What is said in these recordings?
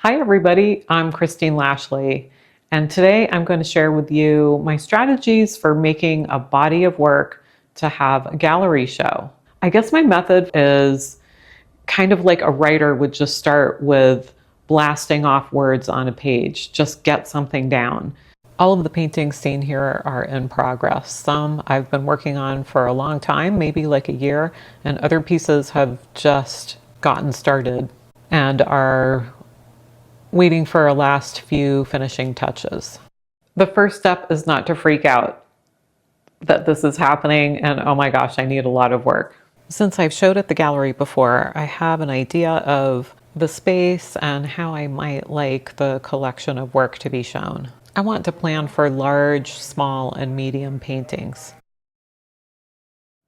Hi everybody, I'm Christine Lashley, and today I'm going to share with you my strategies for making a body of work to have a gallery show. I guess my method is kind of like a writer would just start with blasting off words on a page, just get something down. All of the paintings seen here are in progress. Some I've been working on for a long time, maybe like a year, and other pieces have just gotten started and are waiting for a last few finishing touches. The first step is not to freak out that this is happening and oh my gosh, I need a lot of work. Since I've showed at the gallery before, I have an idea of the space and how I might like the collection of work to be shown. I want to plan for large, small, and medium paintings.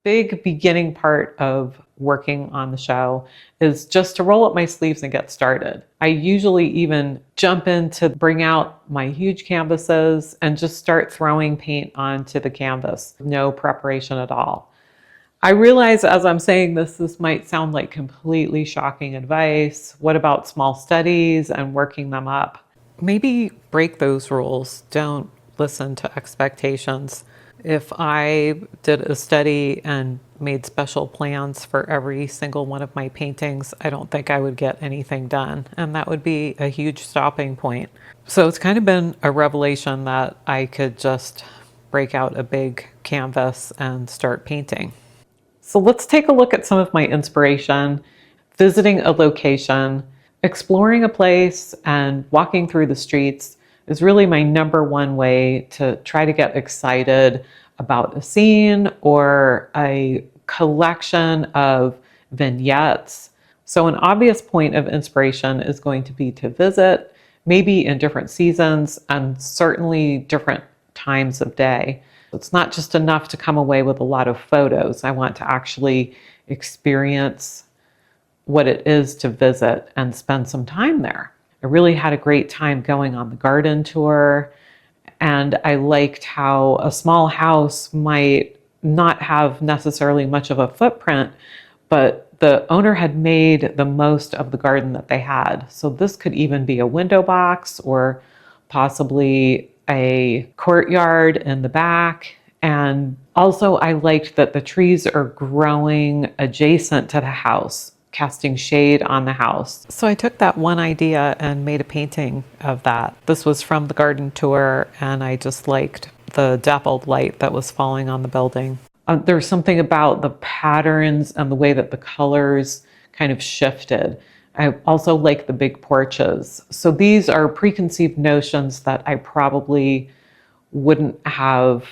Big beginning part of working on the show is just to roll up my sleeves and get started. I usually even jump in to bring out my huge canvases and just start throwing paint onto the canvas. No preparation at all. I realize as I'm saying this might sound like completely shocking advice. What about small studies and working them up? Maybe break those rules. Don't listen to expectations. If I did a study and made special plans for every single one of my paintings, I don't think I would get anything done. And that would be a huge stopping point. So it's kind of been a revelation that I could just break out a big canvas and start painting. So let's take a look at some of my inspiration, visiting a location, exploring a place, and walking through the streets is really my number one way to try to get excited about a scene or a collection of vignettes. So an obvious point of inspiration is going to be to visit, maybe in different seasons and certainly different times of day. It's not just enough to come away with a lot of photos. I want to actually experience what it is to visit and spend some time there. I really had a great time going on the garden tour, and I liked how a small house might not have necessarily much of a footprint, but the owner had made the most of the garden that they had. So this could even be a window box or possibly a courtyard in the back. And also I liked that the trees are growing adjacent to the house, casting shade on the house. So I took that one idea and made a painting of that. This was from the garden tour, and I just liked the dappled light that was falling on the building. There's something about the patterns and the way that the colors kind of shifted. I also like the big porches. So these are preconceived notions that I probably wouldn't have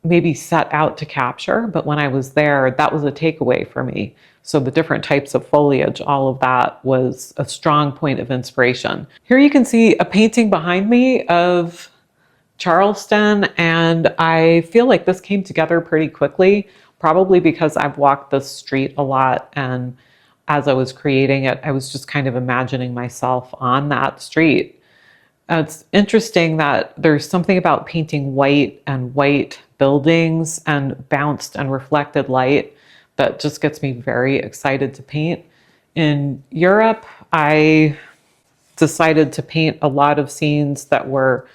maybe set out to capture, but when I was there, that was a takeaway for me. So the different types of foliage, all of that was a strong point of inspiration. Here you can see a painting behind me of Charleston, and I feel like this came together pretty quickly, probably because I've walked this street a lot, and as I was creating it, I was just kind of imagining myself on that street. It's interesting that there's something about painting white and white buildings and bounced and reflected light that just gets me very excited to paint. In Europe, I decided to paint a lot of scenes that were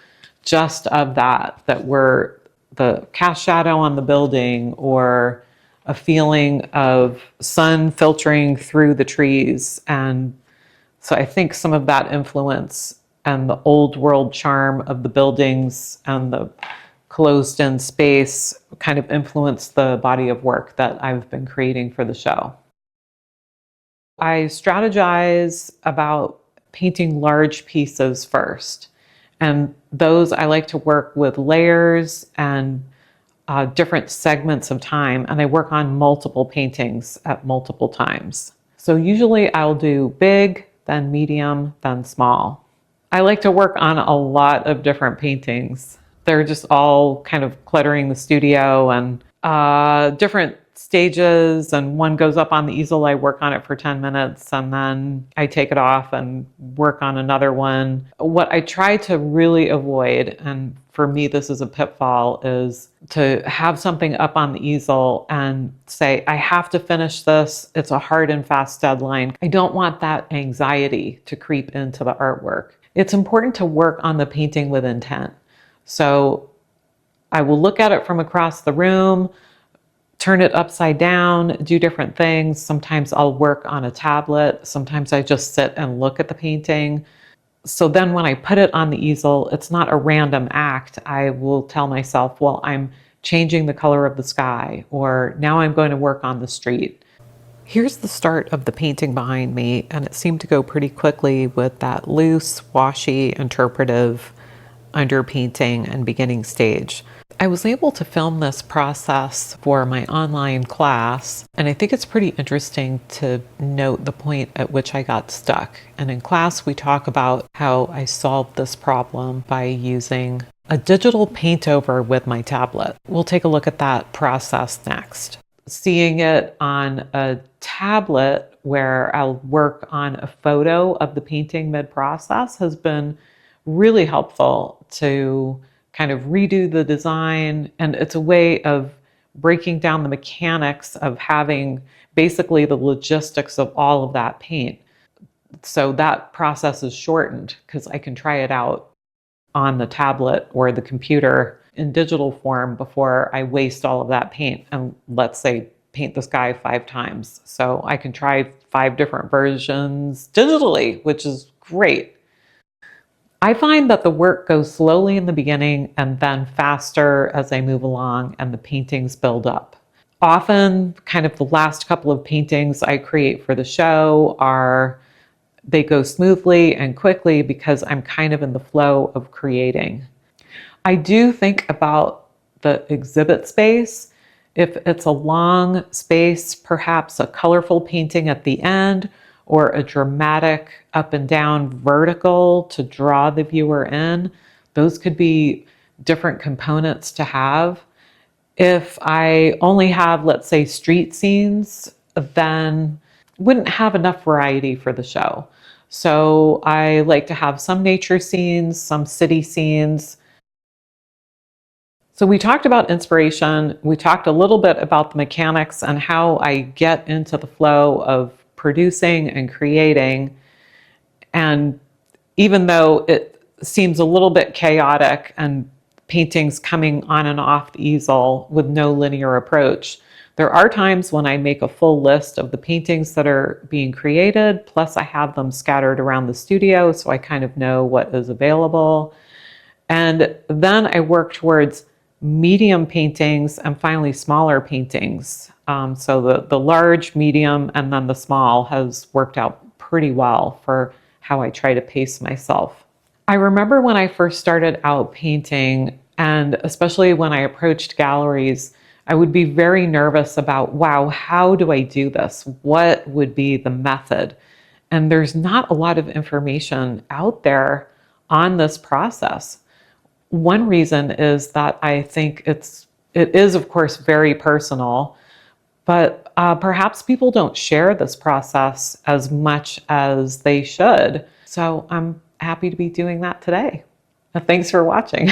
just of that were the cast shadow on the building or a feeling of sun filtering through the trees. And so I think some of that influence and the old world charm of the buildings and the closed in space kind of influenced the body of work that I've been creating for the show. I strategize about painting large pieces first. And those I like to work with layers and different segments of time. And I work on multiple paintings at multiple times. So usually I'll do big, then medium, then small. I like to work on a lot of different paintings. They're just all kind of cluttering the studio and different stages, and one goes up on the easel. I work on it for 10 minutes and then I take it off and work on another one. What I try to really avoid, and for me, this is a pitfall, is to have something up on the easel and say, I have to finish this. It's a hard and fast deadline. I don't want that anxiety to creep into the artwork. It's important to work on the painting with intent. So I will look at it from across the room, turn it upside down, do different things. Sometimes I'll work on a tablet. Sometimes I just sit and look at the painting. So then when I put it on the easel, it's not a random act. I will tell myself, well, I'm changing the color of the sky, or now I'm going to work on the street. Here's the start of the painting behind me, and it seemed to go pretty quickly with that loose, washy, interpretive underpainting and beginning stage. I was able to film this process for my online class, and I think it's pretty interesting to note the point at which I got stuck. And in class, we talk about how I solved this problem by using a digital paint over with my tablet. We'll take a look at that process next. Seeing it on a tablet where I'll work on a photo of the painting mid-process has been really helpful to kind of redo the design. And it's a way of breaking down the mechanics of having basically the logistics of all of that paint. So that process is shortened because I can try it out on the tablet or the computer in digital form before I waste all of that paint and, let's say, paint the sky 5 times. So I can try 5 different versions digitally, which is great. I find that the work goes slowly in the beginning and then faster as I move along and the paintings build up. Often, kind of the last couple of paintings I create for the show they go smoothly and quickly because I'm kind of in the flow of creating. I do think about the exhibit space. If it's a long space, perhaps a colorful painting at the end, or a dramatic up and down vertical to draw the viewer in. Those could be different components to have. If I only have, let's say, street scenes, then wouldn't have enough variety for the show. So I like to have some nature scenes, some city scenes. So we talked about inspiration. We talked a little bit about the mechanics and how I get into the flow of producing and creating. And even though it seems a little bit chaotic and paintings coming on and off the easel with no linear approach, there are times when I make a full list of the paintings that are being created, plus I have them scattered around the studio so I kind of know what is available. And then I work towards medium paintings and finally smaller paintings. So the large, medium, and then the small has worked out pretty well for how I try to pace myself. I remember when I first started out painting, and especially when I approached galleries, I would be very nervous about, wow, how do I do this? What would be the method? And there's not a lot of information out there on this process. One reason is that I think it is, of course, very personal, but perhaps people don't share this process as much as they should. So I'm happy to be doing that today. Thanks for watching.